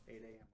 8 a.m.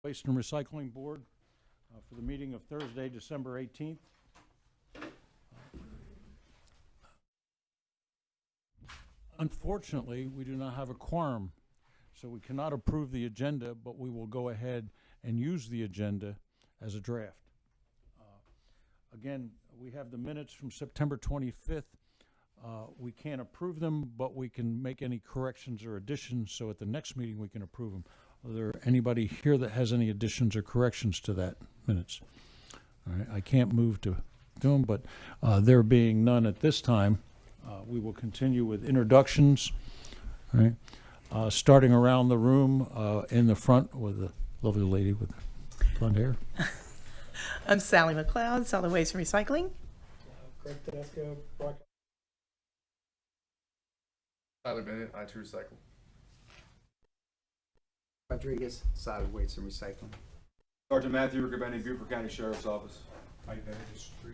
Waste and Recycling Board for the meeting of Thursday, December 18th. Unfortunately, we do not have a quorum, so we cannot approve the agenda, but we will go ahead and use the agenda as a draft. Again, we have the minutes from September 25th We can't approve them, but we can make any corrections or additions, so at the next meeting, we can approve them. Are there anybody here that has any additions or corrections to that minutes? All right, I can't move to do them, but there being none at this time, we will continue with introductions. All right, starting around the room in the front with the lovely lady with the blonde hair. I'm Sally McLeod, Solid Waste and Recycling. Craig Tedesco, broadcast. Tyler Bennett, I2 Recycle. Rodriguez, Solid Waste and Recycling. Sergeant Matthew Riccobeni, Beaufort County Sheriff's Office. Mike Bennett, District 3.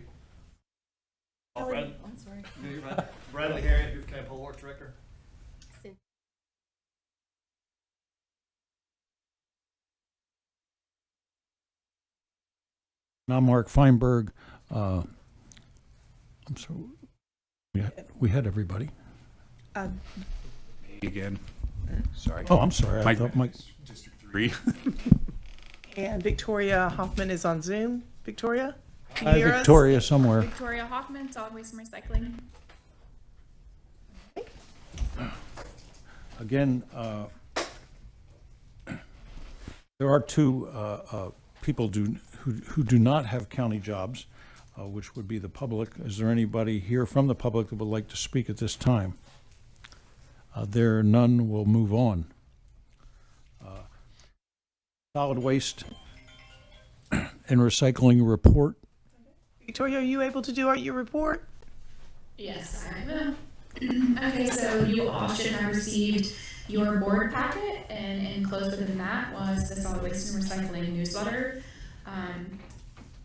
I'm sorry. No, you're fine. Bradley Harriet, Beaufort County Poll Works Director. Now, Mark Feinberg. I'm sorry. We had everybody. Me again. Sorry. Oh, I'm sorry. I thought Mike. District 3. And Victoria Hoffman is on Zoom. Victoria, can you Hi, hear us? Victoria somewhere. Victoria Hoffman, Solid Waste and Recycling. Again, there are two people who do not have county jobs, which would be the public. Is there anybody here from the public that would like to speak at this time? There are none. We'll move on. Solid waste and recycling report. Victoria, are you able to do your report? Yes, I will. Okay, so you all should have received your board packet, and enclosed within that was the Solid Waste and Recycling newsletter.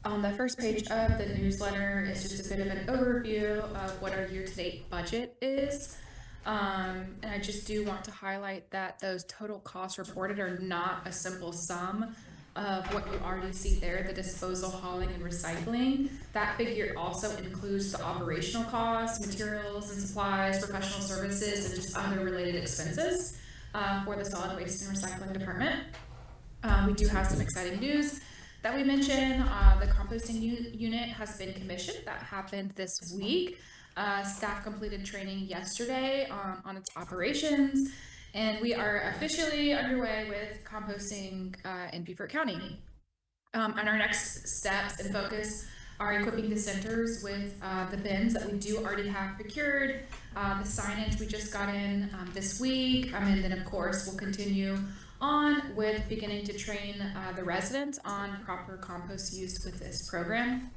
On the first page of the newsletter is just a bit of an overview of what our year-to-date budget is. And I just do want to highlight that those total costs reported are not a simple sum of what you already see there, the disposal, hauling, and recycling. That figure also includes the operational costs, materials and supplies, professional services, and just other related expenses for the solid waste and recycling department. We do have some exciting news that we mentioned. The composting unit has been commissioned. That happened this week. Staff completed training yesterday on its operations, and we are officially underway with composting in Beaufort County. And our next steps and focus are equipping the centers with the bins that we do already have procured, the signage we just got in this week, and then of course we'll continue on with beginning to train the residents on proper compost use with this program.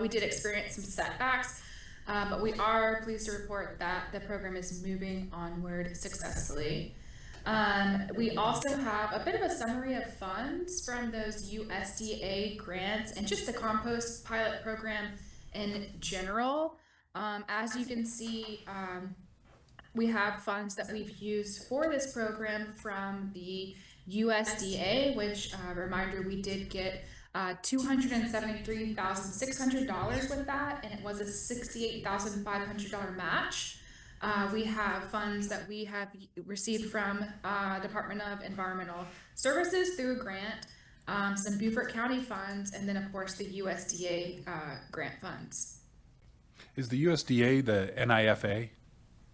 We did experience some setbacks, but we are pleased to report that the program is moving onward successfully. We also have a bit of a summary of funds from those USDA grants and just the compost pilot program in general. As you can see, we have funds that we've used for this program from the USDA, which, reminder, we did get $273,600 with that, and it was a $68,500 match. We have funds that we have received from Department of Environmental Services through a grant, some Beaufort County funds, and then of course the USDA grant funds. Is the USDA the NIFA?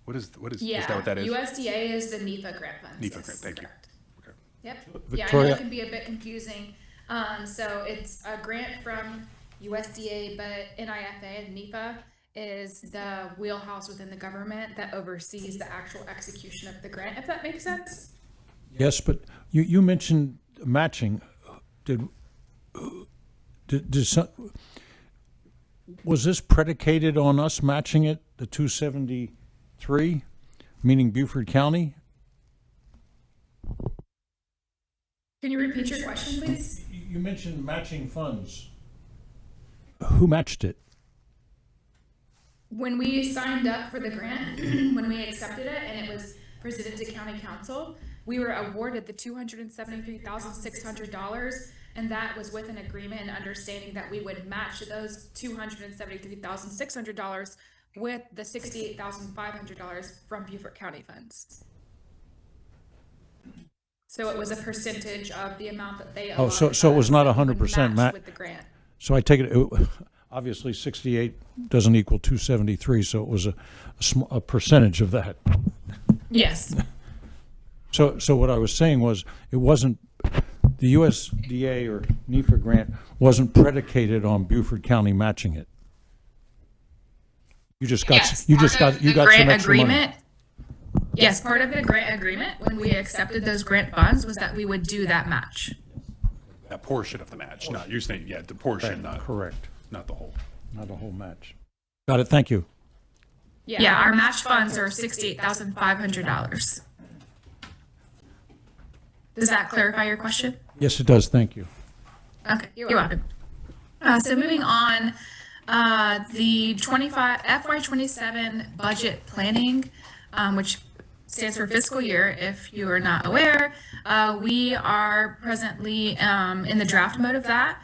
What is Yeah, is that what that is? USDA is the NEPA grant funds. NEPA Yes, grant, thank you. correct. Okay. Yep. Yeah, I know Victoria- it can be a bit confusing. So it's a grant from USDA, but NIFA and NEPA is the wheelhouse within the government that oversees the actual execution of the grant, if that makes sense. Yes, but you mentioned matching. Was this predicated on us matching it, the 273, meaning Beaufort County? Can you repeat your question, please? You mentioned matching funds. Who matched it? When we signed up for the grant, when we accepted it and it was presented to county council, we were awarded the $273,600, and that was with an agreement and understanding that we would match those $273,600 with the $68,500 from Beaufort County funds. So it was a percentage of the amount that they Oh, so it was not 100% matched match. with the grant. So I take it, obviously 68 doesn't equal 273, so it was a percentage of that. Yes. So what I was saying was, it wasn't, the USDA or NEFA grant wasn't predicated on Beaufort County matching it. You just got, Yes, you part just of got, you the got grant some extra money. agreement. Yes, part of the grant agreement, when we accepted those grant funds, was that we would do that match. That portion of the match, not, you're saying, yeah, the portion, Correct, not the whole. not the whole match. Got it, thank you. Yeah, our match funds are $68,500. Does that clarify your question? Yes, it does, thank you. Okay, you're welcome. So moving on, the FY27 budget planning, which stands for fiscal year, if you are not aware. We are presently in the draft mode of that.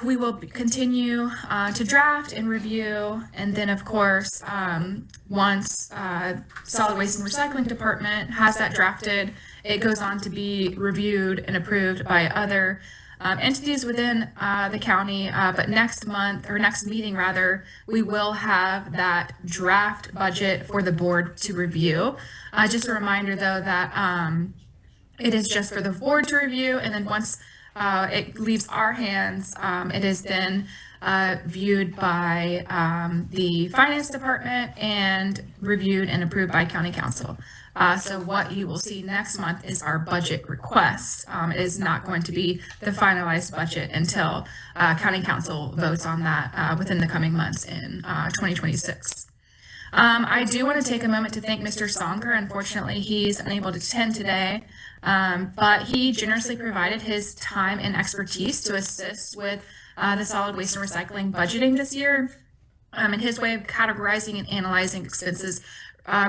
We will continue to draft and review, and then of course, once Solid Waste and Recycling Department has that drafted, it goes on to be reviewed and approved by other entities within the county. But next month, or next meeting rather, we will have that draft budget for the board to review. Just a reminder though that it is just for the board to review, and then once it leaves our hands, it is then viewed by the finance department and reviewed and approved by county council. So what you will see next month is our budget request. It is not going to be the finalized budget until county council votes on that within the coming months in 2026. I do want to take a moment to thank Mr. Songer. Unfortunately, he's unable to attend today, but he generously provided his time and expertise to assist with the solid waste and recycling budgeting this year. And his way of categorizing and analyzing expenses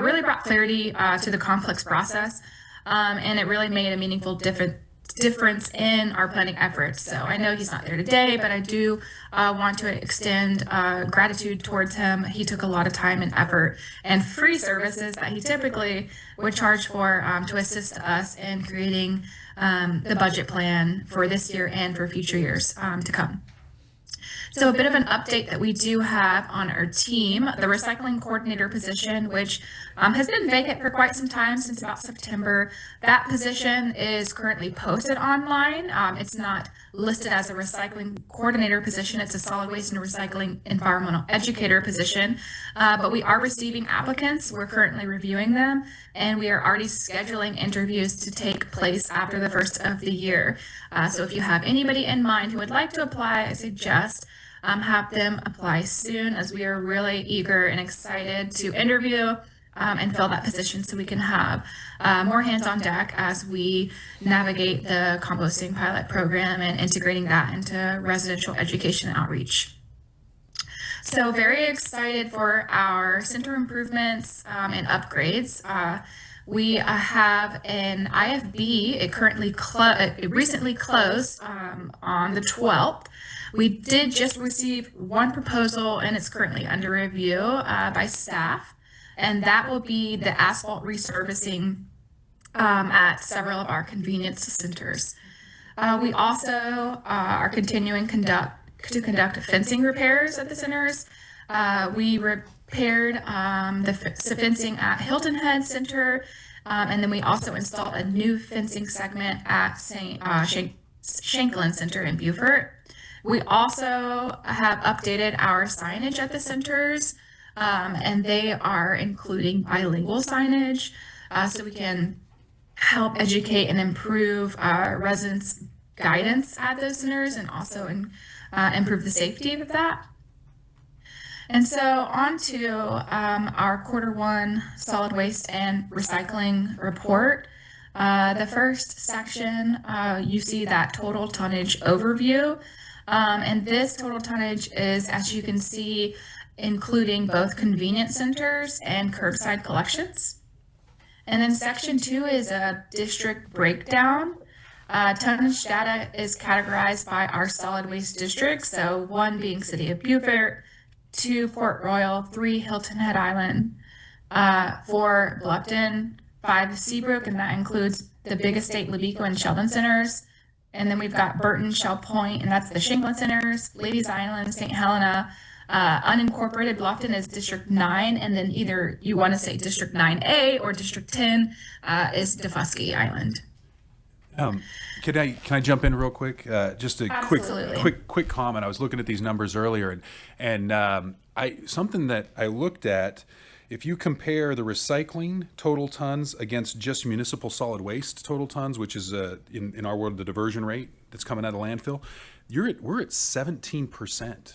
really brought clarity to the complex process, and it really made a meaningful difference in our planning efforts. So I know he's not there today, but I do want to extend gratitude towards him. He took a lot of time and effort and free services that he typically would charge for to assist us in creating the budget plan for this year and for future years to come. So a bit of an update that we do have on our team, the recycling coordinator position, which has been vacant for quite some time, since about September. That position is currently posted online. It's not listed as a recycling coordinator position. It's a solid waste and recycling environmental educator position. But we are receiving applicants. We're currently reviewing them, and we are already scheduling interviews to take place after the first of the year. So if you have anybody in mind who would like to apply, I suggest have them apply soon, as we are really eager and excited to interview and fill that position, so we can have more hands on deck as we navigate the composting pilot program and integrating that into residential education and outreach. So very excited for our center improvements and upgrades. We have an IFB. It recently closed on the 12th. We did just receive one proposal, and it's currently under review by staff, and that will be the asphalt resurfacing at several of our convenience centers. We also are continuing to conduct fencing repairs at the centers. We repaired the fencing at Hilton Head Center, and then we also installed a new fencing segment at Shanklin Center in Beaufort. We also have updated our signage at the centers, and they are including bilingual signage, so we can help educate and improve residents' guidance at those centers, and also improve the safety of that. And so on to our Q1 solid waste and recycling report. The first section, you see that total tonnage overview. And this total tonnage is, as you can see, including both convenience centers and curbside collections. And then section 2 is a district breakdown. Tonnage data is categorized by our solid waste districts. So 1 being City of Beaufort, 2 Port Royal, 3 Hilton Head Island, 4 Bluffton, 5 Seabrook, and that includes the Big Estate, Levico, and Sheldon centers, and then we've got Burton, Shell Point, and that's the Shinglin Centers, Ladies Island, St. Helena. Unincorporated Bluffton is District 9, and then either you want to say District 9A or District 10 is Defusky Island. Can I jump in real quick? Just a Absolutely. quick comment. I was looking at these numbers earlier, and something that I looked at. If you compare the recycling total tons against just municipal solid waste total tons, which is in our world the diversion rate that's coming out of landfill, we're at 17%.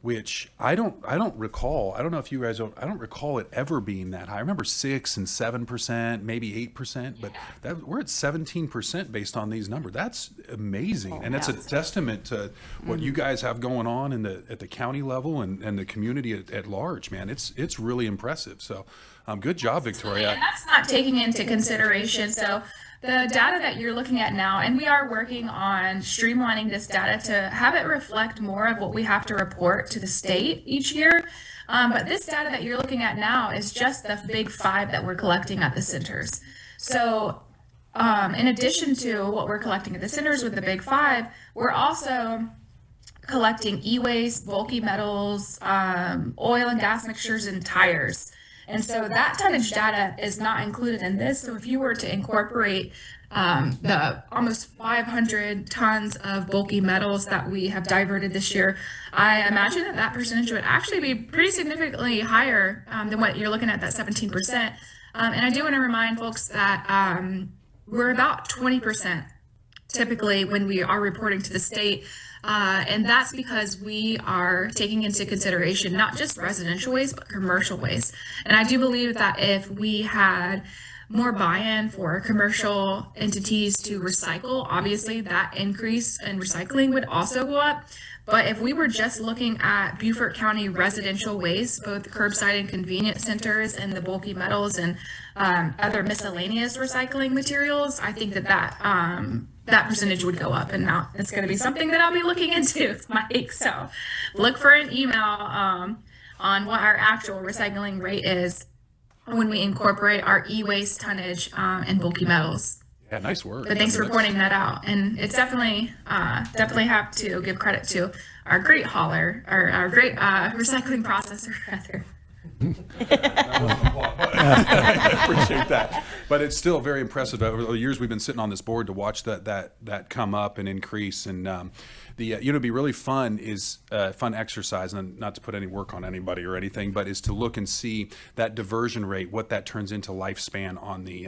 Which I don't recall. I don't know if you guys don't. I don't recall it ever being that high. I remember 6% and 7%, maybe 8%, but we're at 17% based on these numbers. That's amazing, and it's a testament to what you guys have going on at the county level and the community at large. Man, it's really impressive. So, good job, Victoria. And that's not taking into consideration. So the data that you're looking at now, and we are working on streamlining this data to have it reflect more of what we have to report to the state each year. But this data that you're looking at now is just the big 5 that we're collecting at the centers. So in addition to what we're collecting at the centers with the big 5, we're also collecting e-waste, bulky metals, oil and gas mixtures, and tires. And so that tonnage data is not included in this. So if you were to incorporate the almost 500 tons of bulky metals that we have diverted this year, I imagine that percentage would actually be pretty significantly higher than what you're looking at, that 17%. And I do want to remind folks that we're about 20% typically when we are reporting to the state. And that's because we are taking into consideration not just residential waste, but commercial waste. And I do believe that if we had more buy-in for commercial entities to recycle, obviously that increase in recycling would also go up. But if we were just looking at Beaufort County residential waste, both curbside and convenience centers and the bulky metals and other miscellaneous recycling materials, I think that percentage would go up. And now it's going to be something that I'll be looking into, Mike. So look for an email on what our actual recycling rate is when we incorporate our e-waste tonnage and bulky metals. Yeah, nice work. But thanks for pointing that out. And it's definitely have to give credit to our great hauler, or our great recycling processor, rather. I appreciate that, but it's still very impressive. Over the years we've been sitting on this board to watch that come up and increase, and it'd be really fun exercise, and not to put any work on anybody or anything, but is to look and see that diversion rate, what that turns into lifespan on the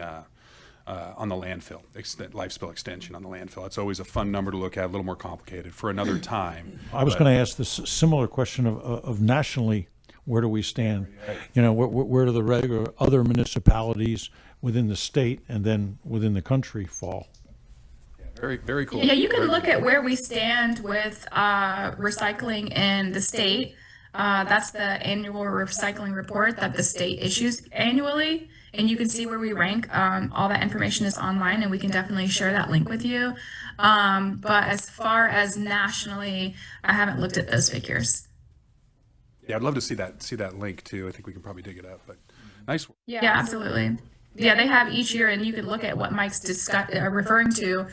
landfill, lifespan extension on the landfill. It's always a fun number to look at, a little more complicated for another time. I was going to ask this similar question of nationally, where do we stand? Where do the regular other municipalities within the state and then within the country fall? Very, very cool. Yeah, you can look at where we stand with recycling in the state. That's the annual recycling report that the state issues annually. And you can see where we rank. All that information is online, and we can definitely share that link with you. But as far as nationally, I haven't looked at those figures. Yeah, I'd love to see that link too. I think we can probably dig it up, but nice work. Yeah, absolutely. Yeah, they have each year, and you can look at what Mike's referring to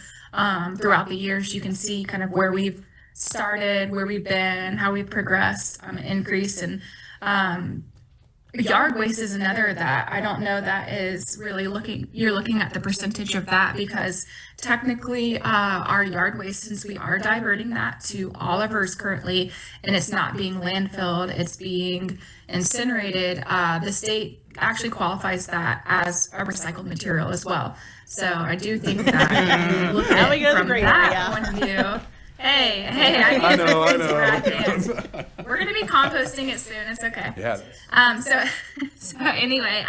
throughout the years. You can see kind of where we've started, where we've been, how we've progressed, increased, and yard waste is another that I don't know that is really you're looking at the percentage of that, because technically our yard waste, since we are diverting that to Oliver's currently, and it's not being landfilled, it's being incinerated, the state actually qualifies that as a recycled material as well. So I do think that if you look at it from that point of view. Hey, I know. We're gonna be composting it soon. It's okay. Yeah. So anyway,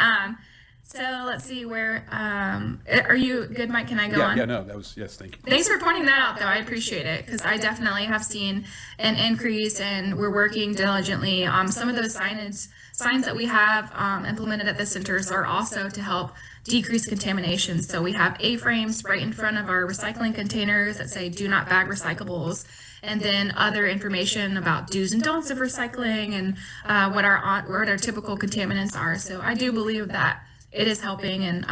so let's see where. Are you good, Mike? Can I go on? Yeah. No, that was yes. Thank you. Thanks for pointing that out, though. I appreciate it, because I definitely have seen an increase, and we're working diligently. Some of those signs that we have implemented at the centers are also to help decrease contamination. So we have A-frames right in front of our recycling containers that say "Do not bag recyclables," and then other information about do's and don'ts of recycling and what our typical contaminants are. So I do believe that it is helping, and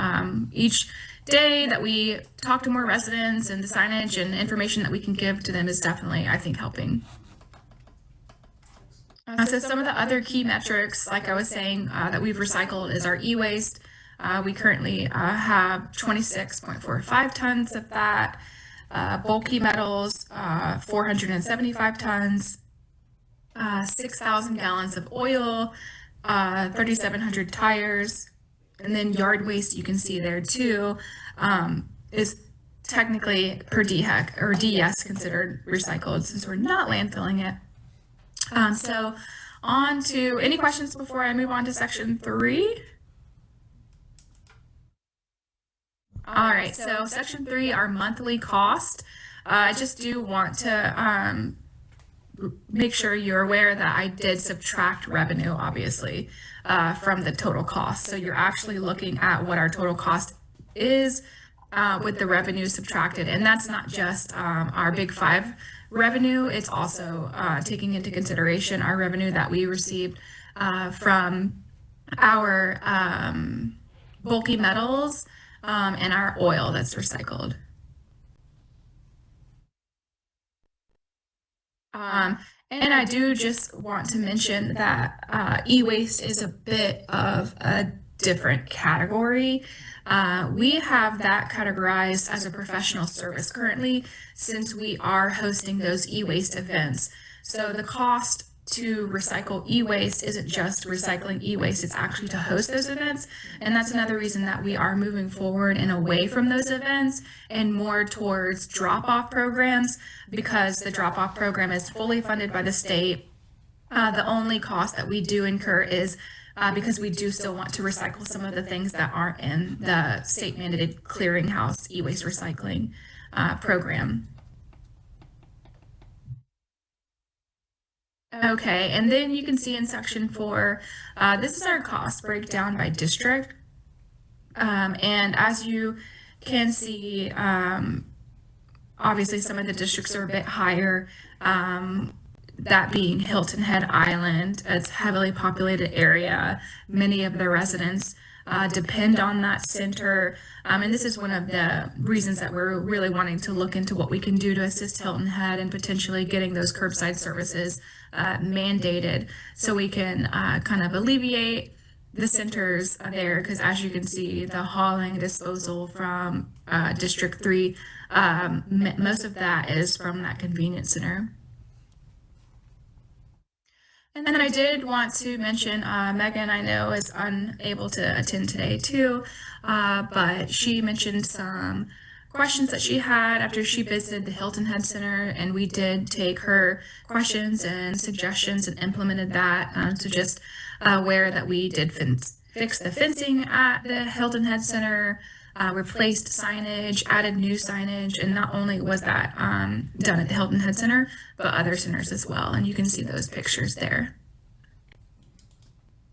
each day that we talk to more residents, and the signage and information that we can give to them is definitely, I think, helping. So some of the other key metrics, like I was saying, that we've recycled is our e-waste. We currently have 26.45 tons of that. Bulky metals, 475 tons. 6,000 gallons of oil, 3,700 tires, and then yard waste, you can see there too, is technically per DHEC or DES considered recycled since we're not landfilling it. So on to any questions before I move on to section 3. All right, so section 3, our monthly cost. I just do want to make sure you're aware that I did subtract revenue, obviously, from the total cost. So you're actually looking at what our total cost is with the revenue subtracted. And that's not just our big 5 revenue. It's also taking into consideration our revenue that we received from our bulky metals and our oil that's recycled. And I do just want to mention that e-waste is a bit of a different category. We have that categorized as a professional service currently, since we are hosting those e-waste events. So the cost to recycle e-waste isn't just recycling e-waste, it's actually to host those events. And that's another reason that we are moving forward and away from those events and more towards drop-off programs, because the drop-off program is fully funded by the state. The only cost that we do incur is because we do still want to recycle some of the things that aren't in the state mandated clearinghouse e-waste recycling program. Okay, and then you can see in section 4, this is our cost breakdown by district. And as you can see, obviously some of the districts are a bit higher, that being Hilton Head Island. It's a heavily populated area. Many of the residents depend on that center. And this is one of the reasons that we're really wanting to look into what we can do to assist Hilton Head and potentially getting those curbside services mandated, so we can kind of alleviate the centers there, because as you can see, the hauling disposal from District 3, most of that is from that convenience center. And then I did want to mention, Megan, I know, is unable to attend today too, but she mentioned some questions that she had after she visited the Hilton Head Center, and we did take her questions and suggestions and implemented that. So just aware that we did fix the fencing at the Hilton Head Center, replaced signage, added new signage, and not only was that done at the Hilton Head Center, but other centers as well. And you can see those pictures there.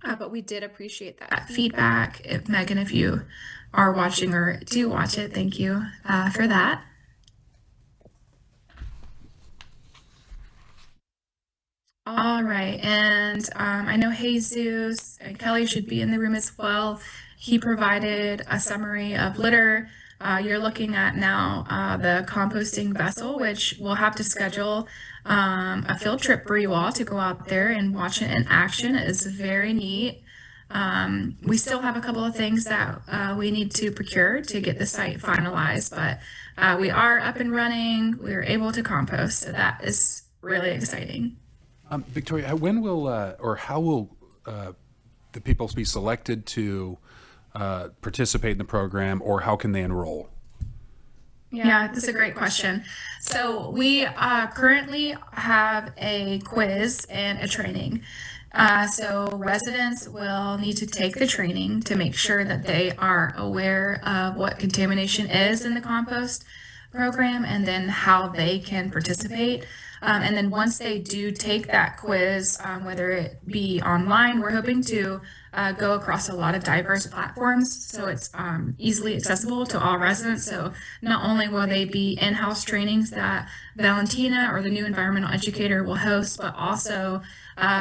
But we did appreciate that feedback. Megan, if you are watching or do watch it, thank you for that. All right, and I know Jesus and Kelly should be in the room as well. He provided a summary of litter. You're looking at now the composting vessel, which we'll have to schedule a field trip for you all to go out there and watch it in action. It is very neat. We still have a couple of things that we need to procure to get the site finalized, but we are up and running. We're able to compost, so that is really exciting. Victoria, when will or how will the people be selected to participate in the program, or how can they enroll? Yeah, that's a great question. So we currently have a quiz and a training. So residents will need to take the training to make sure that they are aware of what contamination is in the compost program and then how they can participate. And then once they do take that quiz, whether it be online, we're hoping to go across a lot of diverse platforms, so it's easily accessible to all residents. So not only will they be in-house trainings that Valentina or the new environmental educator will host, but also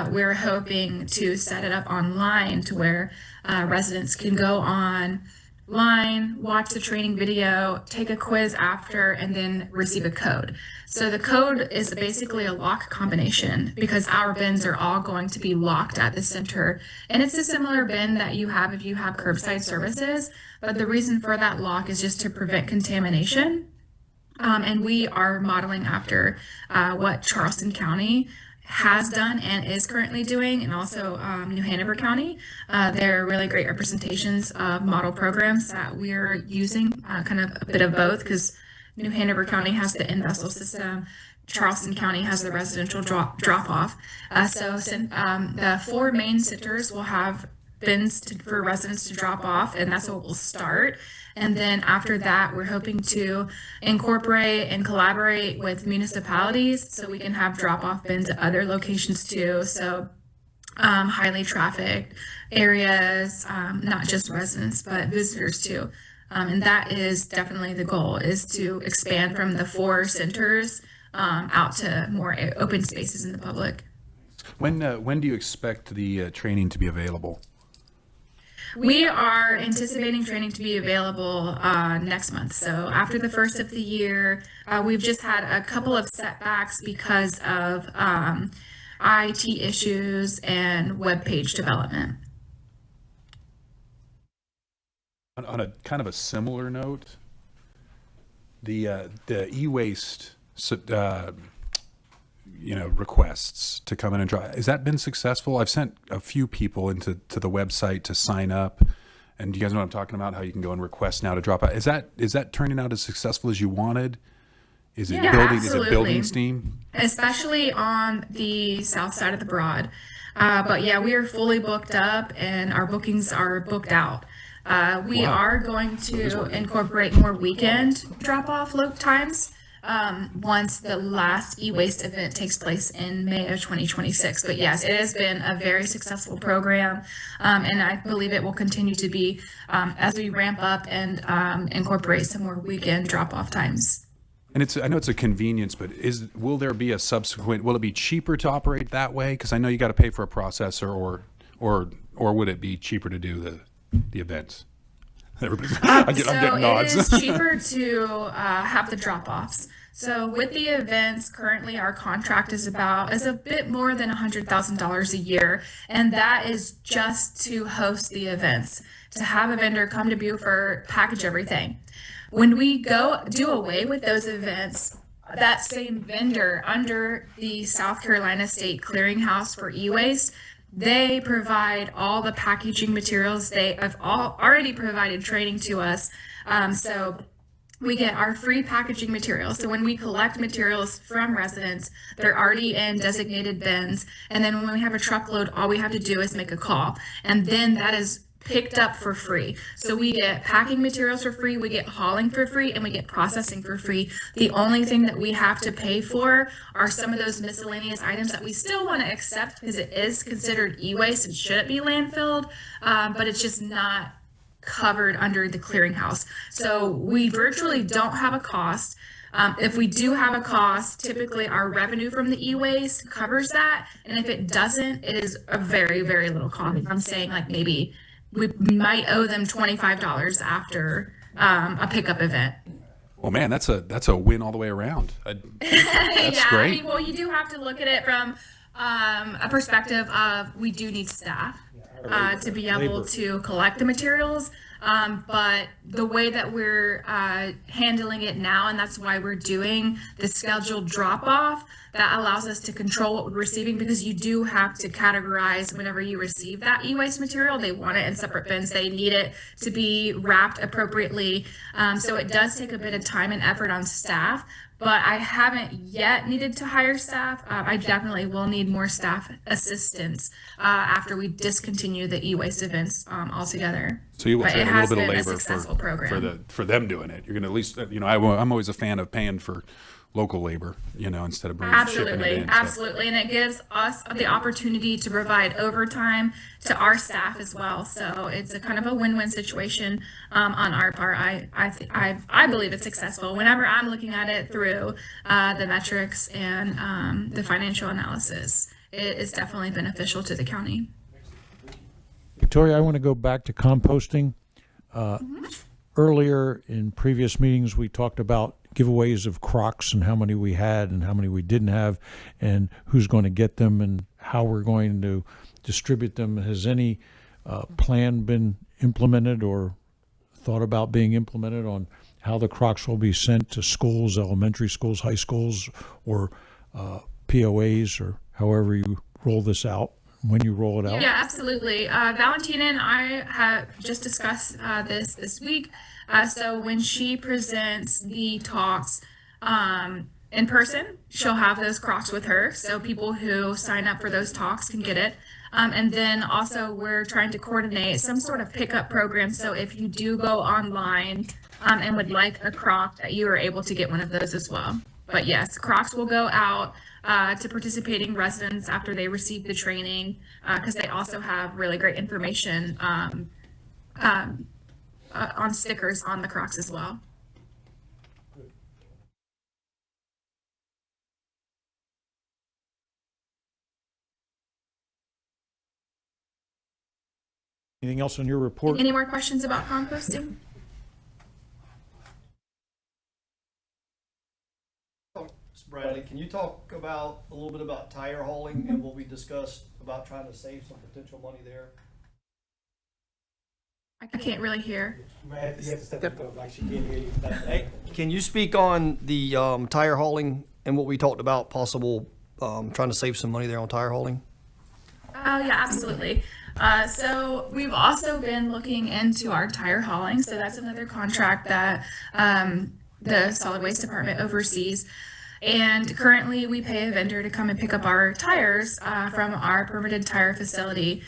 we're hoping to set it up online to where residents can go on line, watch the training video, take a quiz after, and then receive a code. So the code is basically a lock combination because our bins are all going to be locked at the center. And it's a similar bin that you have if you have curbside services, but the reason for that lock is just to prevent contamination. And we are modeling after what Charleston County has done and is currently doing, and also New Hanover County. They're really great representations of model programs that we're using, kind of a bit of both, because New Hanover County has the in-vessel system. Charleston County has the residential drop-off. The 4 main centers will have bins for residents to drop off, and that's what we'll start. And then after that, we're hoping to incorporate and collaborate with municipalities so we can have drop-off bins at other locations too. So highly trafficked areas, not just residents, but visitors too. And that is definitely the goal, is to expand from the 4 centers out to more open spaces in the public. When do you expect the training to be available? We are anticipating training to be available next month. So after the first of the year, we've just had a couple of setbacks because of IT issues and web page development. On a kind of a similar note, the e-waste requests to come in and try, has that been successful? I've sent a few people to the website to sign up, and you guys know what I'm talking about, how you can go and request now to drop out. Is that turning out as successful as you wanted? Is it building steam? Especially on the south side of the Broad. But yeah, we are fully booked up and our bookings are booked out. We are going to incorporate more weekend drop-off times once the last e-waste event takes place in May of 2026. But yes, it has been a very successful program, and I believe it will continue to be as we ramp up and incorporate some more weekend drop-off times. And I know it's a convenience, but will there be will it be cheaper to operate that way? Because I know you got to pay for a processor, or would it be cheaper to do the events? I'm getting nods. It is cheaper to have the drop-offs. So with the events, currently our contract is a bit more than $100,000 a year, and that is just to host the events, to have a vendor come to Beaufort, package everything. When we do away with those events, that same vendor under the South Carolina State Clearinghouse for e-waste, they provide all the packaging materials. They have already provided training to us. So we get our free packaging materials. So when we collect materials from residents, they're already in designated bins. And then when we have a truckload, all we have to do is make a call. And then that is picked up for free. So we get packing materials for free, we get hauling for free, and we get processing for free. The only thing that we have to pay for are some of those miscellaneous items that we still want to accept because it is considered e-waste and shouldn't be landfilled, but it's just not covered under the clearinghouse. So we virtually don't have a cost. If we do have a cost, typically our revenue from the e-waste covers that. And if it doesn't, it is a very, very little cost. I'm saying like maybe we might owe them $25 after a pickup event. Well, man, that's a win all the way around. That's yeah, great. I mean, well, you do have to look at it from a perspective of we do need staff to be able to collect the materials. But the way that we're handling it now, and that's why we're doing the scheduled drop-off, that allows us to control what we're receiving, because you do have to categorize whenever you receive that e-waste material. They want it in separate bins. They need it to be wrapped appropriately. So it does take a bit of time and effort on staff. But I haven't yet needed to hire staff. I definitely will need more staff assistance after we discontinue the e-waste events altogether. So you will save a little bit of labor program. for them doing it. You're going to at least, I'm always a fan of paying for local labor, instead of bringing shipping it in. Absolutely, and it gives us the opportunity to provide overtime to our staff as well. So it's a kind of a win-win situation on our part. I believe it's successful. Whenever I'm looking at it through the metrics and the financial analysis, it is definitely beneficial to the county. Victoria, I want to go back to composting. Earlier in previous meetings, we talked about giveaways of Crocs and how many we had and how many we didn't have and who's going to get them and how we're going to distribute them. Has any plan been implemented or thought about being implemented on how the Crocs will be sent to schools, elementary schools, high schools, or POAs, or however you roll this out, when you roll it out? Yeah, absolutely. Valentina and I have just discussed this week. So when she presents the talks in person, she'll have those Crocs with her. So people who sign up for those talks can get it. And then also we're trying to coordinate some sort of pickup program. So if you do go online and would like a Croc, that you are able to get one of those as well. But yes, Crocs will go out to participating residents after they receive the training, because they also have really great information on stickers on the Crocs as well. Anything else on your report? Any more questions about composting? Bradley, can you talk about a little bit about tire hauling and what we discussed about trying to save some potential money there? I can't really hear. You have to step up, like she can't hear you. Hey, can you speak on the tire hauling and what we talked about possible trying to save some money there on tire hauling? Oh, yeah, absolutely. So we've also been looking into our tire hauling. So that's another contract that the solid waste department oversees. And currently we pay a vendor to come and pick up our tires from our permitted tire facility.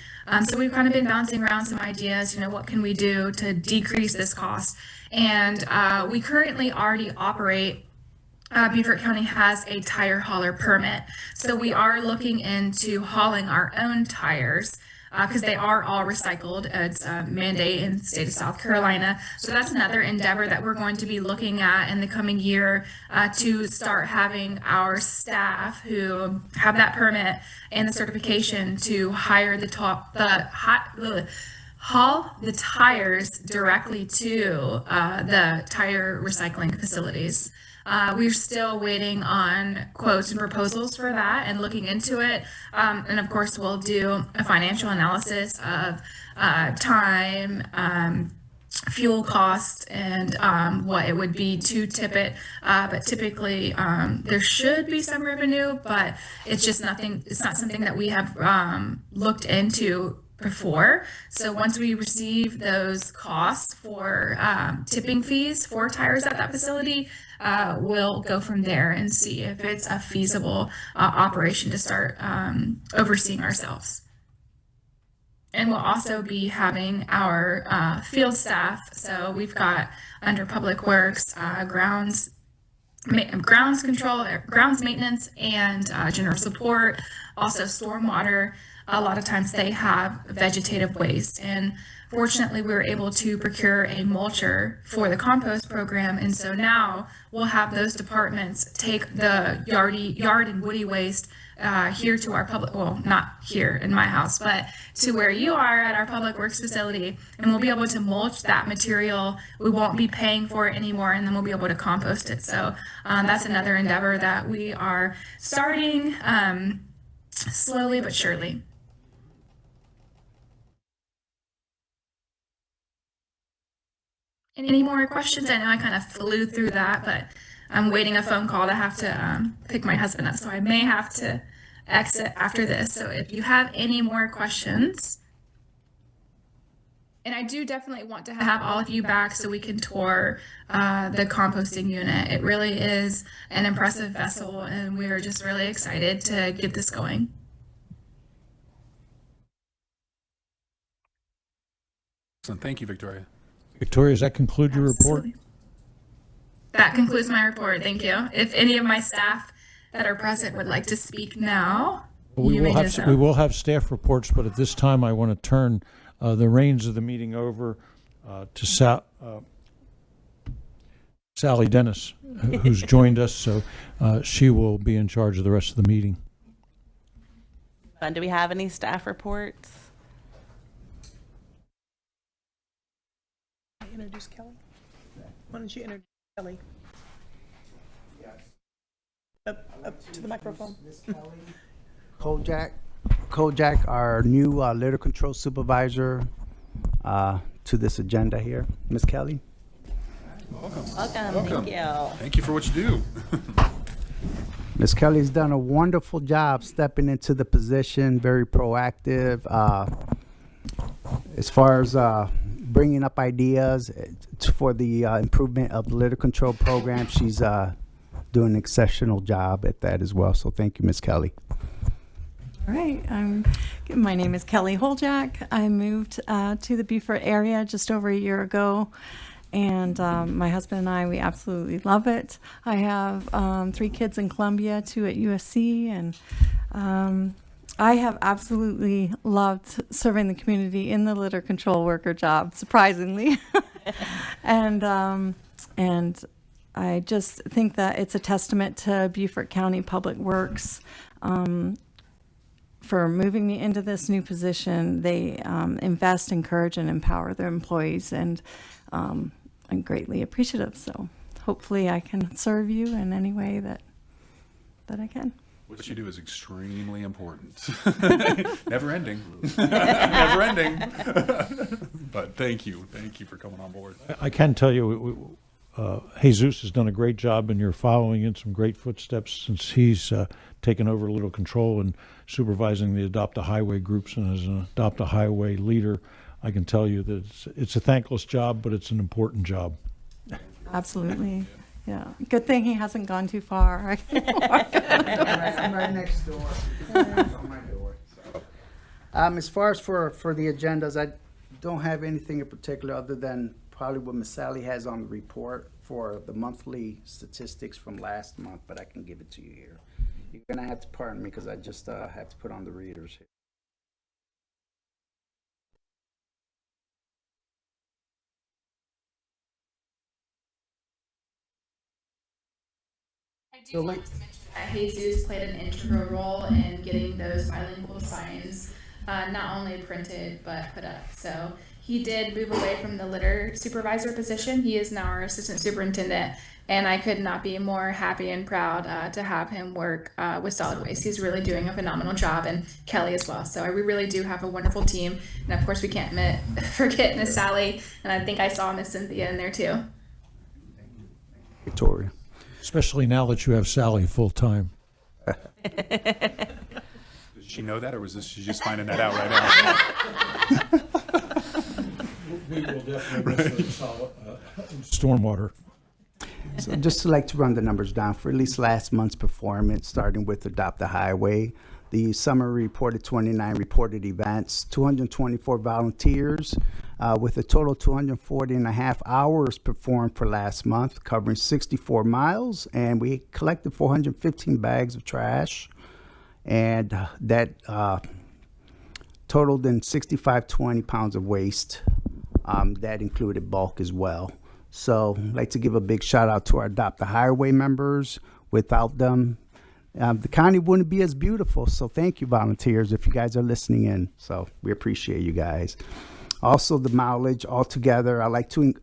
So we've kind of been bouncing around some ideas, what can we do to decrease this cost? And we currently already operate Beaufort County has a tire hauler permit. So we are looking into hauling our own tires because they are all recycled. It's a mandate in the state of South Carolina. So that's another endeavor that we're going to be looking at in the coming year to start having our staff who have that permit and the certification to hire haul the tires directly to the tire recycling facilities. We're still waiting on quotes and proposals for that and looking into it. And of course, we'll do a financial analysis of time, fuel cost, and what it would be to tip it. But typically, there should be some revenue, but it's just nothing. It's not something that we have looked into before. So once we receive those costs for tipping fees for tires at that facility, we'll go from there and see if it's a feasible operation to start overseeing ourselves. And we'll also be having our field staff. So we've got under Public Works, grounds control, grounds maintenance, and general support, also stormwater. A lot of times they have vegetative waste, and fortunately we were able to procure a mulcher for the compost program, and so now we'll have those departments take the yard and woody waste here to our public, well, not here in my house, but to where you are at our Public Works facility, and we'll be able to mulch that material. We won't be paying for it anymore, and then we'll be able to compost it. So that's another endeavor that we are starting slowly but surely. Any more questions? I know I kind of flew through that, but I'm waiting a phone call to have to pick my husband up, so I may have to exit after this. So if you have any more questions, and I do definitely want to have all of you back so we can tour the composting unit. It really is an impressive vessel, and we're just really excited to get this going. Excellent. Thank you, Victoria. Victoria, does that conclude your report? Absolutely. That concludes my report. Thank you. If any of my staff that are present would like to speak now, We will have staff reports, but at this time I want to turn the reins of the meeting over to Sally Dennis, who's joined us, so she will be in charge of the rest of the meeting. And do we have any staff reports? introduce Kelly? Why don't you introduce Kelly? Up to the microphone. Kojak, our new litter control supervisor, to this agenda here. Ms. Kelly? Welcome, Welcome. thank you. Thank you for what you do. Ms. Kelly's done a wonderful job stepping into the position, very proactive. As far as bringing up ideas for the improvement of the litter control program, she's doing an exceptional job at that as well. So thank you, Ms. Kelly. All right. My name is Kelly Holjak. I moved to the Beaufort area just over a year ago. And my husband and I, we absolutely love it. I have 3 kids in Columbia, 2 at USC. And I have absolutely loved serving the community in the litter control worker job, surprisingly. And I just think that it's a testament to Beaufort County Public Works for moving me into this new position. They invest, encourage, and empower their employees, and I'm greatly appreciative. So hopefully I can serve you in any way that I can. What you do is extremely important. Never ending. Never ending. But thank you for coming on board. I can tell you, Jesus has done a great job, and you're following in some great footsteps since he's taken over a little control and supervising the Adopt a Highway groups. And as an Adopt a Highway leader, I can tell you that it's a thankless job, but it's an important job. Absolutely. Yeah. Good thing he hasn't gone too far. I'm right next door. On my door. So. As far as for the agendas, I don't have anything in particular other than probably what Ms. Sally has on the report for the monthly statistics from last month, but I can give it to you here. You're going to have to pardon me because I just have to put on the readers here. I do want to mention that Jesus played an integral role in getting those bilingual signs not only printed but put up. So he did move away from the litter supervisor position. He is now our assistant superintendent, and I could not be more happy and proud to have him work with solid waste. He's really doing a phenomenal job, and Kelly as well. So we really do have a wonderful team, and of course we can't forget Miss Sally, and I think I saw Miss Cynthia in there too. Victoria. Especially now that you have Sally full-time. Does she know that, or was she just finding that out right now? We will definitely stormwater. So just to like to run the numbers down for at least last month's performance, starting with Adopt a Highway. The summary reported 29 reported events, 224 volunteers, with a total 240 and a half hours performed for last month, covering 64 miles, and we collected 415 bags of trash, and that totaled in 6,520 pounds of waste. That included bulk as well. So I'd like to give a big shout out to our Adopt a Highway members. Without them, the county wouldn't be as beautiful. So thank you, volunteers, if you guys are listening in. So we appreciate you guys. Also, the mileage altogether, I like to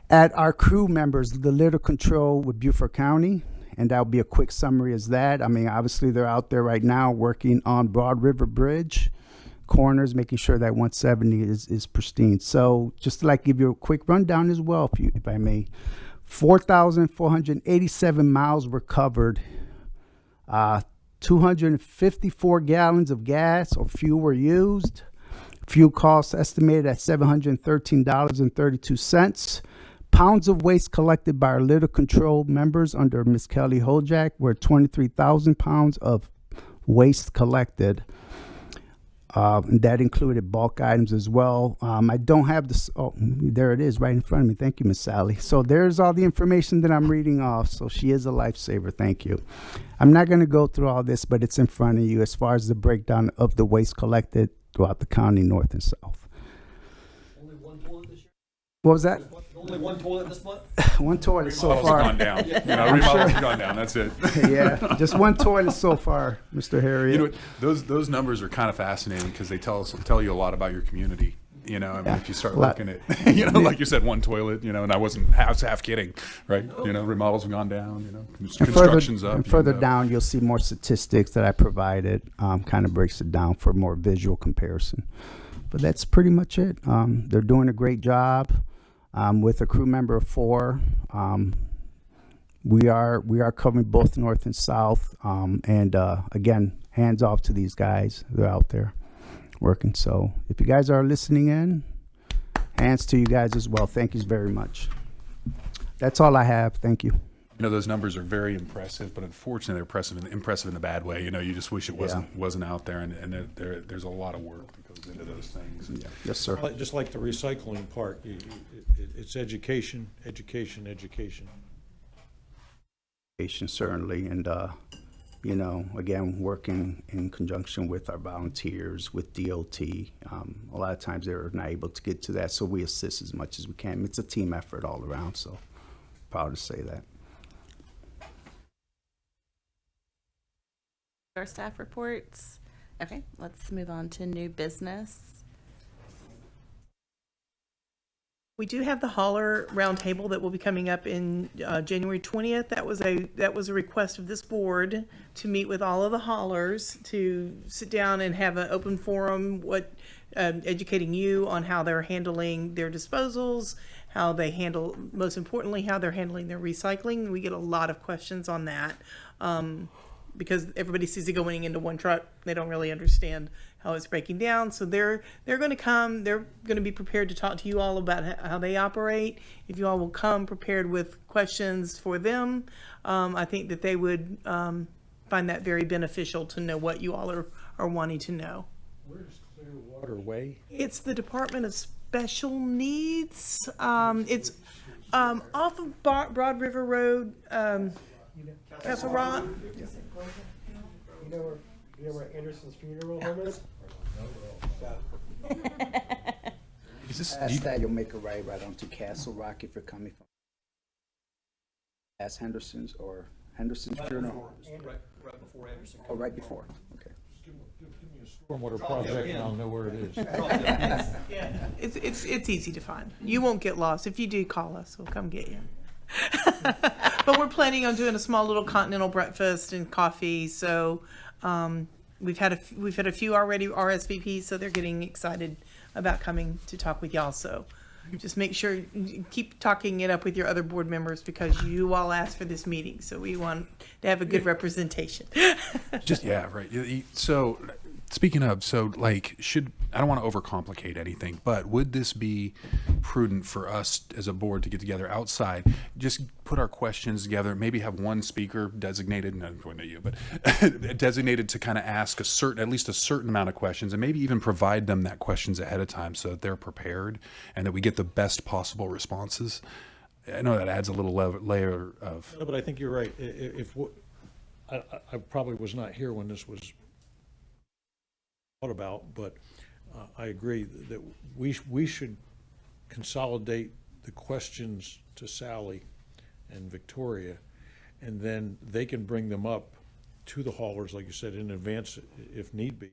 add our crew members, the litter control with Beaufort County. And that'll be a quick summary as that. I mean, obviously, they're out there right now working on Broad River Bridge corners, making sure that 170 is pristine. So just to like give you a quick rundown as well, if I may. 4,487 miles were covered. 254 gallons of gas or fuel were used. Fuel costs estimated at $713.32. Pounds of waste collected by our litter control members under Ms. Kelly Holjak were 23,000 pounds of waste collected. And that included bulk items as well. I don't have this. Oh, there it is right in front of me. Thank you, Miss Sally. So there's all the information that I'm reading off. So she is a lifesaver. Thank you. I'm not going to go through all this, but it's in front of you as far as the breakdown of the waste collected throughout the county, north and south. Only one toilet this year? What was that? Only one toilet this month? One toilet so Remodels have far. gone down. Remodels have gone down. That's it. Yeah, just one toilet so far, Mr. Harriet. You know, those numbers are kind of fascinating because they tell you a lot about your community. You know, I mean, Yeah. if you start Lot- looking at, you know, like you said, one toilet, you know, and I wasn't half kidding, right? You know, remodels have gone down, you know, construction's up. And you further know. down, you'll see more statistics that I provided, kind of breaks it down for more visual comparison. But that's pretty much it. They're doing a great job with a crew member of 4. We are covering both north and south. And again, hands off to these guys. They're out there working. So if you guys are listening in, hands to you guys as well. Thank you very much. That's all I have. Thank you. You know, those numbers are very impressive, but unfortunately, they're impressive in the bad way. You know, you just wish it wasn't out there, and there's a lot of work that goes into those things. Yeah. Yes, sir. Just like the recycling part, it's education, education, education. Certainly, and you know, again, working in conjunction with our volunteers, with DOT. A lot of times they're not able to get to that, so we assist as much as we can. It's a team effort all around, so proud to say that. Our staff reports. Okay, let's move on to new business. We do have the hauler roundtable that will be coming up in January 20th. That was a request of this board to meet with all of the haulers to sit down and have an open forum, educating you on how they're handling their disposals, how they handle, most importantly, how they're handling their recycling. We get a lot of questions on that. Because everybody sees it going into one truck, they don't really understand how it's breaking down. So they're going to come. They're going to be prepared to talk to you all about how they operate. If you all will come prepared with questions for them, I think that they would find that very beneficial to know what you all are wanting to know. Where's Clearwater Way? It's the Department of Special Needs. It's off of Broad River Road, Castle Rock. You know where Anderson's funeral home is? Is this, Past that, you'll make a right onto Castle Rock if you're coming from past Henderson's or Henderson's funeral home. Right before Anderson. Oh, right before. Okay. Give me a stormwater project and I'll know where it is. Yeah, it's easy to find. You won't get lost. If you do, call us. We'll come get you. But we're planning on doing a small little continental breakfast and coffee. So we've had a few already RSVPs, so they're getting excited about coming to talk with y'all. So just make sure you keep talking it up with your other board members because you all asked for this meeting. So we want to have a good representation. just yeah, right. So speaking of, like, I don't want to overcomplicate anything, but would this be prudent for us as a board to get together outside, just put our questions together, maybe have one speaker designated, not pointing at you, but designated to kind of ask at least a certain amount of questions, and maybe even provide them that questions ahead of time so that they're prepared and that we get the best possible responses. I know that adds a little layer of. No, but I think you're right. I probably was not here when this was thought about, but I agree that we should consolidate the questions to Sally and Victoria, and then they can bring them up to the haulers, like you said, in advance if need be.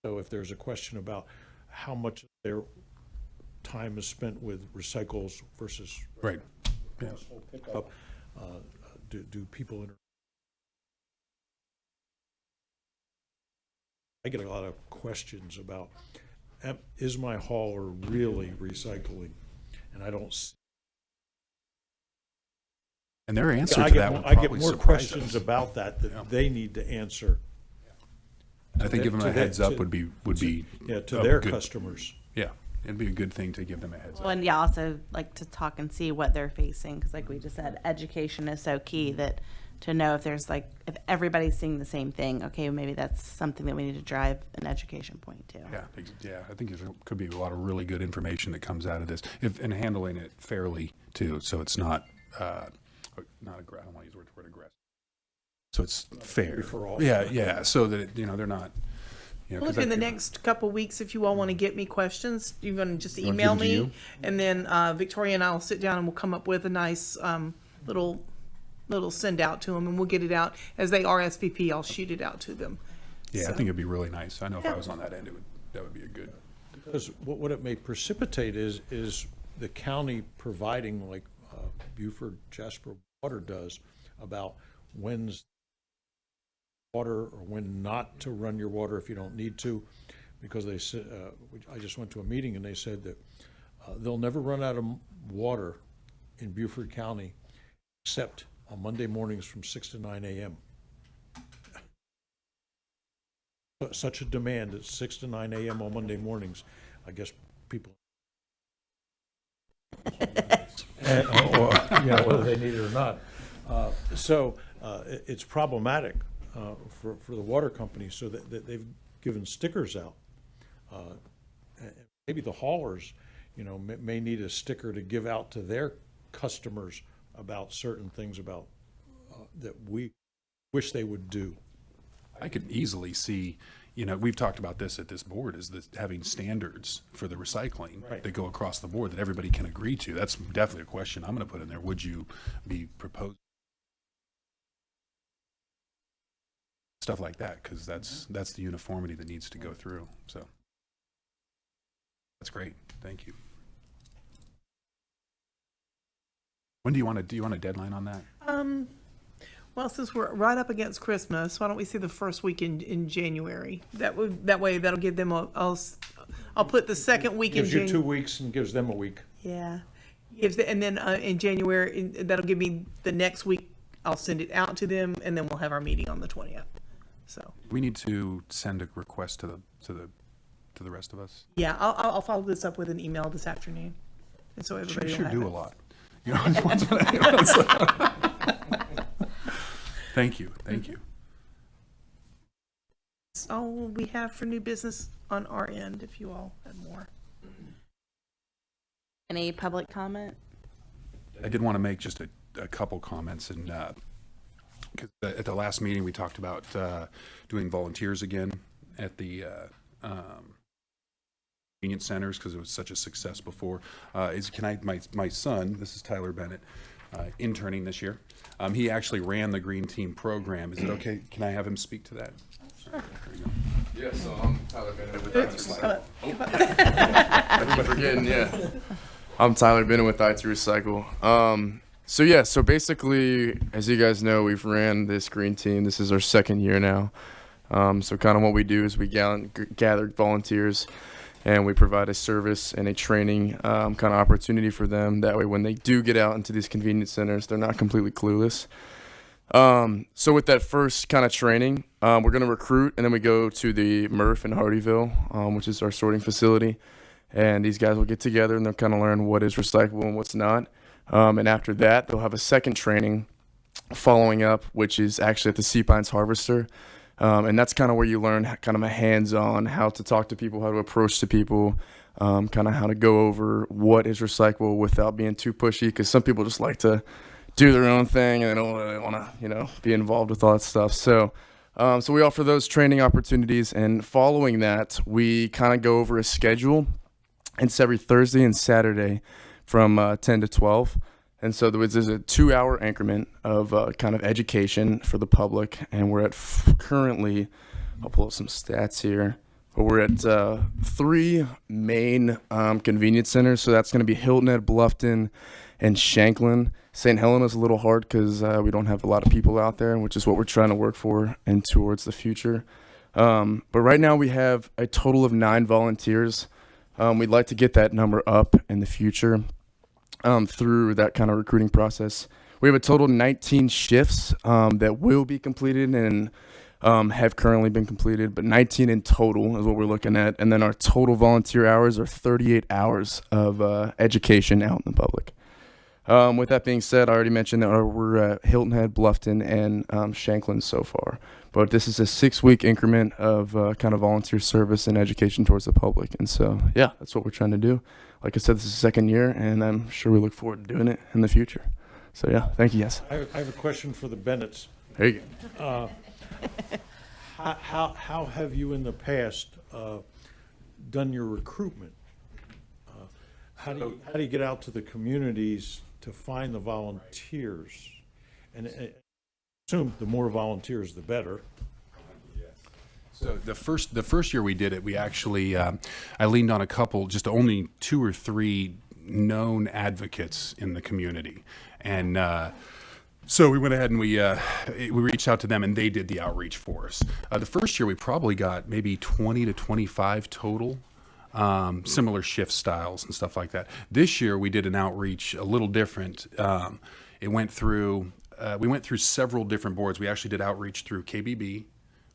So if there's a question about how much of their time is spent with recycles versus Right. Yeah. whole pickup, do people I get a lot of questions about, is my hauler really recycling? And I don't see. And their answer I to that would get probably more surprise questions us. about that they need to answer. I think giving them a heads up would be Yeah, to a their good- customers. Yeah, it'd be a good thing to give them a heads Well, up. and yeah, also like to talk and see what they're facing, because like we just said, education is so key that to know if there's if everybody's seeing the same thing, okay, maybe that's something that we need to drive an education point to. Yeah, I think there could be a lot of really good information that comes out of this, and handling it fairly too, so it's not aggressive. I don't want to use the word aggressive. So it's fair for all. Yeah. So that they're not. Well, if in the next couple weeks, if you all want to get me questions, you're going to just You wanna email give them to me, you? and then Victoria and I will sit down and we'll come up with a nice little send out to them, and we'll get it out as they RSVP. I'll shoot it out to them. Yeah, So. I think it'd be really nice. I know if I was on that end, that would be a good Because what it may precipitate is the county providing, like Beaufort, Jasper Water does, about when's water or when not to run your water if you don't need to. Because they said, I just went to a meeting and they said that they'll never run out of water in Beaufort County except on Monday mornings from 6 to 9 a.m. Such a demand at 6 to 9 a.m. on Monday mornings. I guess people, whether they need it or not. So it's problematic for the water companies, so that they've given stickers out. Maybe the haulers, may need a sticker to give out to their customers about certain things about that we wish they would do. I could easily see, we've talked about this at this board, is that having standards for the recycling Right. that go across the board that everybody can agree to. That's definitely a question I'm going to put in there. Would you be proposing stuff like that? Because that's the uniformity that needs to go through. So that's great. Thank you. When do you want a deadline on that? Well, since we're right up against Christmas, why don't we see the first week in January? That way that'll give them I'll put the second week in Gives you January. 2 weeks and gives them a week. Yeah. And then in January, that'll give me the next week. I'll send it out to them, and then we'll have our meeting on the 20th. So. We need to send a request to the rest of us. Yeah, I'll follow this up with an email this afternoon, and so everybody will Sure have do it. a lot. Thank you. That's all we have for new business on our end. If you all have more. Any public comment? I did want to make just a couple comments, and because at the last meeting we talked about doing volunteers again at the convenience centers because it was such a success before. My son, this is Tyler Bennett, interning this year. He actually ran the Green Team program. Is it okay? Can I have him speak to that? Sure. There you go. Yeah, so I'm Tyler Bennett with Oops. IT forgetting, yeah. I'm Tyler Bennett with IT Recycle. So basically, as you guys know, we've ran this Green Team. This is our second year now. So kind of what we do is we gather volunteers and we provide a service and a training kind of opportunity for them. That way, when they do get out into these convenience centers, they're not completely clueless. So with that first kind of training, we're going to recruit, and then we go to the MRF in Hardyville, which is our sorting facility. And these guys will get together and they'll kind of learn what is recyclable and what's not. And after that, they'll have a second training following up, which is actually at the Sea Pines Harvester. And that's kind of where you learn kind of a hands-on how to talk to people, how to approach to people, kind of how to go over what is recyclable without being too pushy. Because some people just like to do their own thing and they don't really want to, be involved with all that stuff. So we offer those training opportunities. And following that, we kind of go over a schedule. It's every Thursday and Saturday from 10 to 12. And so there's a 2-hour increment of kind of education for the public. And we're at currently, I'll pull up some stats here, but we're at 3 main convenience centers. So that's going to be Hilton Head, Bluffton, and Shanklin. St. Helena's a little hard because we don't have a lot of people out there, which is what we're trying to work for and towards the future. But right now we have a total of 9 volunteers. We'd like to get that number up in the future through that kind of recruiting process. We have a total of 19 shifts that will be completed and have currently been completed, but 19 in total is what we're looking at. And then our total volunteer hours are 38 hours of education out in the public. With that being said, I already mentioned that we're at Hilton Head, Bluffton, and Shanklin so far. But this is a 6-week increment of kind of volunteer service and education towards the public. And so, yeah, that's what we're trying to do. Like I said, this is the second year, and I'm sure we look forward to doing it in the future. So, yeah, thank you, yes. I have a question for the Bennetts. There you go. How have you in the past done your recruitment? How do you get out to the communities to find the volunteers? And I assume the more volunteers, the better. So the first year we did it, we actually I leaned on a couple, just only 2 or 3 known advocates in the community, and so we went ahead and we reached out to them, and they did the outreach for us. The first year we probably got maybe 20 to 25 total. Similar shift styles and stuff like that. This year we did an outreach a little different. It went through. We went through several different boards. We actually did outreach through KBB.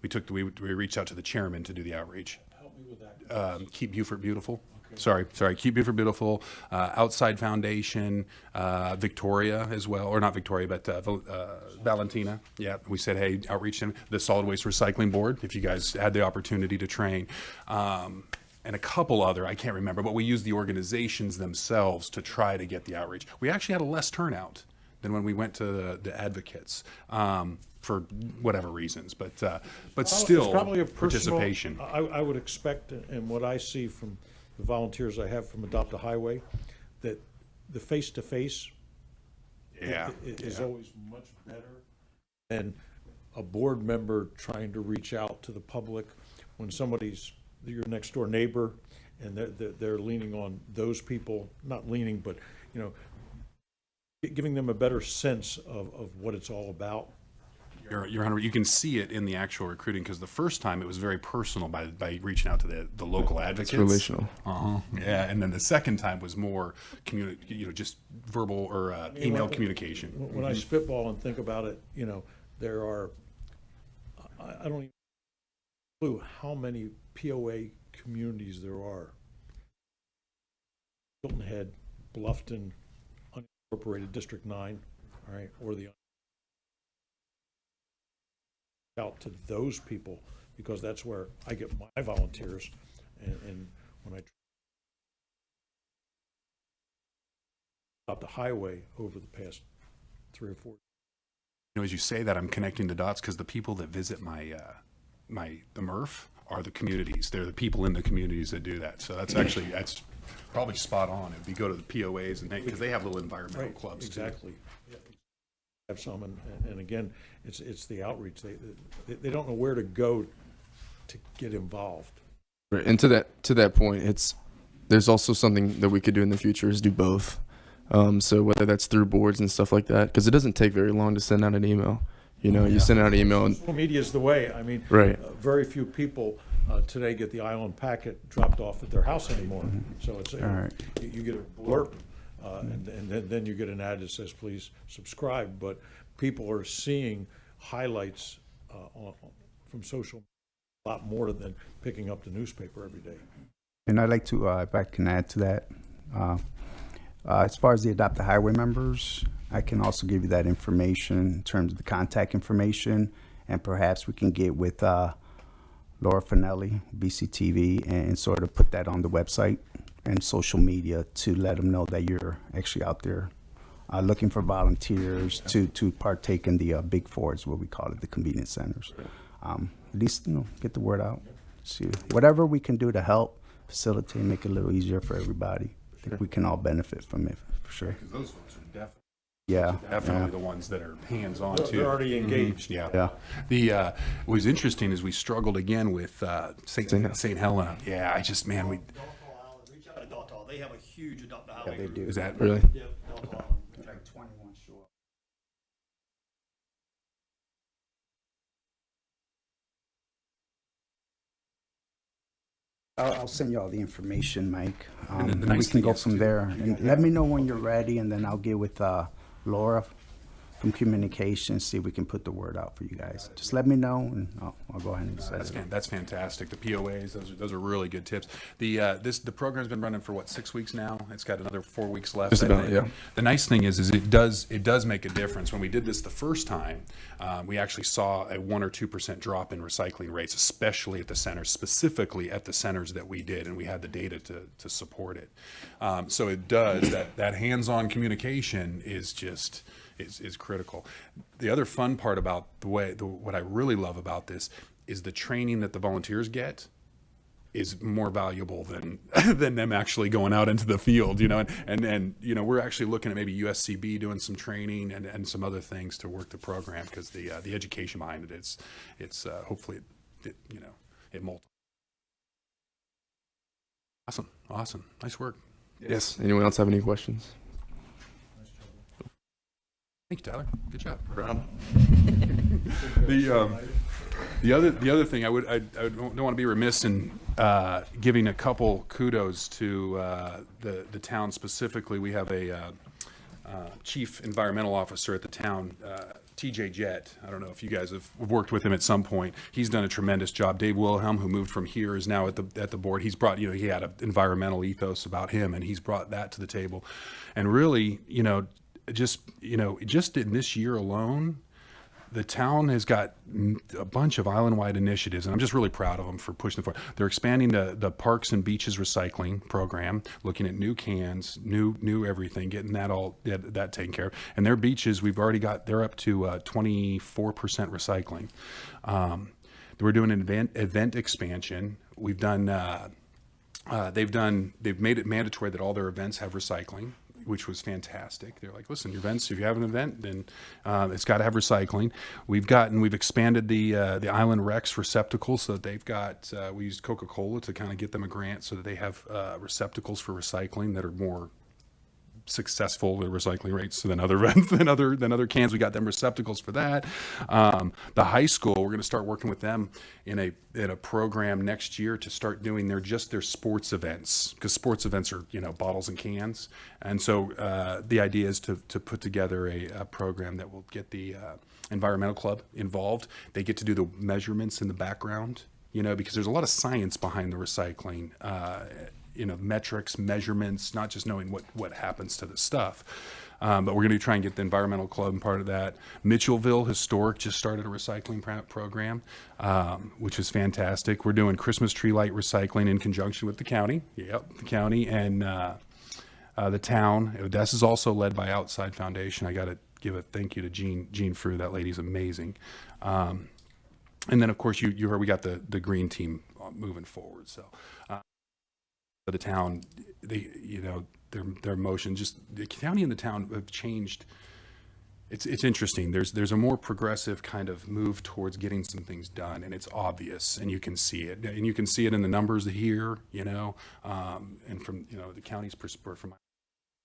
We reached out to the chairman to do the outreach. Help me with that. Keep Beaufort Beautiful. Sorry. Keep Beaufort Beautiful. Outside Foundation, Victoria as well, or not Victoria, but Valentina. Yeah, we said, hey, outreach them. The Solid Waste Recycling Board, if you guys had the opportunity to train. And a couple other, I can't remember, but we used the organizations themselves to try to get the outreach. We actually had a less turnout than when we went to the advocates. For whatever reasons, but still It's probably a personal, participation. I would expect, and what I see from the volunteers I have from Adopt a Highway, that the face-to-face is always much better than a board member trying to reach out to the public when somebody's your next door neighbor and they're leaning on those people, not leaning, but giving them a better sense of what it's all about. You're 100. You can see it in the actual recruiting, because the first time it was very personal by reaching out to the local advocates. It's relational. Yeah, and then the second time was more just verbal or email communication. When I spitball and think about it, there are, I don't even clue how many POA communities there are. Hilton Head, Bluffton, unincorporated District 9, all right, or the out to those people, because that's where I get my volunteers, and when I out the highway over the past 3 or 4. As you say that, I'm connecting the dots, because the people that visit the MRF are the communities. They're the people in the communities that do that. So that's probably spot on. If you go to the POAs, and because they have little environmental clubs exactly. Too. Have some, and again, it's the outreach. They don't know where to go to get involved. Right. And to that point, there's also something that we could do in the future is do both. So whether that's through boards and stuff like that, because it doesn't take very long to send out an email. You send out an email and social media is the way. I mean, right. Very few people today get the island packet dropped off at their house anymore. So it's you get a blurb. And then you get an ad that says, please subscribe. But people are seeing highlights from social a lot more than picking up the newspaper every day. And I'd like to, if I can add to that, as far as the Adopt a Highway members, I can also give you that information in terms of the contact information, and perhaps we can get with Laura Finelli, BCTV, and sort of put that on the website and social media to let them know that you're actually out there looking for volunteers to partake in the Big Four, is what we call it, the convenience centers. At least get the word out. See whatever we can do to help facilitate, make it a little easier for everybody. I think we can all benefit from it for sure. Because those folks are definitely the ones that are hands-on too. They're already engaged. Yeah. What was interesting is we struggled again with St. Helena. Yeah, we. Reach out to Delta. They have a huge Adopt a Highway. They do. Is that really? Yep, Delta Island. Like 21 short. I'll send you all the information, Mike. And then the we nice can thing go is, from too, there. And let me know when you're ready, and then I'll get with Laura from communications, see if we can put the word out for you guys. Just let me know, and I'll go ahead and set it. That's fantastic. The POAs, those are really good tips. The program's been running for 6 weeks now. It's got another 4 weeks left. Just about, yeah. The nice thing is it does make a difference. When we did this the first time, we actually saw a 1 or 2% drop in recycling rates, especially at the centers, specifically at the centers that we did, and we had the data to support it. So it does that hands-on communication is just. Is critical. The other fun part about what I really love about this is the training that the volunteers get is more valuable than them actually going out into the field, and we're actually looking at maybe USCB doing some training and some other things to work the program, because the education behind it, it's hopefully it multiplies. Awesome. Nice work. Yes. Anyone else have any questions? Thank you, Tyler. Good job. Rob? The other thing I don't want to be remiss in giving a couple kudos to the town specifically. We have a chief environmental officer at the town, TJ Jett. I don't know if you guys have worked with him at some point. He's done a tremendous job. Dave Wilhelm, who moved from here, is now at the board. He's brought, he had an environmental ethos about him, and he's brought that to the table. And really, just in this year alone, the town has got a bunch of island-wide initiatives, and I'm just really proud of them for pushing them forward. They're expanding the parks and beaches recycling program, looking at new cans, new everything, getting that taken care of. And their beaches, they're up to 24% recycling. We're doing an event expansion. They've made it mandatory that all their events have recycling, which was fantastic. They're like, listen, your events, if you have an event, then it's got to have recycling. We've expanded the Island Rex receptacles so that they've got, we used Coca-Cola to kind of get them a grant so that they have receptacles for recycling that are more successful at recycling rates than other than other cans. We got them receptacles for that. The high school, we're going to start working with them in a program next year to start doing their sports events, because sports events are bottles and cans, and so the idea is to put together a program that will get the environmental club involved. They get to do the measurements in the background, because there's a lot of science behind the recycling. Metrics, measurements, not just knowing what happens to the stuff. But we're going to try and get the environmental club and part of that. Mitchellville Historic just started a recycling program, which is fantastic. We're doing Christmas tree light recycling in conjunction with the county. Yep, the county and the town. This is also led by Outside Foundation. I got to give a thank you to Jean Frew. That lady's amazing. And then, of course, you heard we got the green team moving forward. So. The town, their motion, just the county and the town have changed. It's interesting. There's a more progressive kind of move towards getting some things done, and it's obvious, and you can see it, and you can see it in the numbers here, and from the county's perspective, from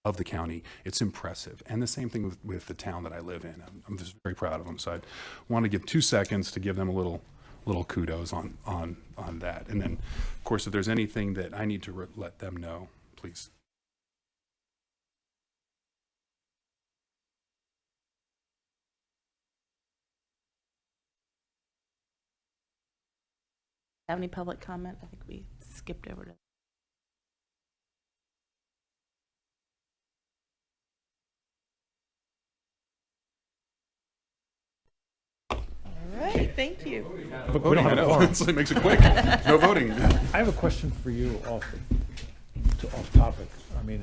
of the county, it's impressive. And the same thing with the town that I live in. I'm just very proud of them. So I want to give 2 seconds to give them a little kudos on that. And then, of course, if there's anything that I need to let them know, please. Have any public comment? I think we skipped over to. All right, thank you. Voting, I know. It makes it quick. No voting. I have a question for you off topic. I mean,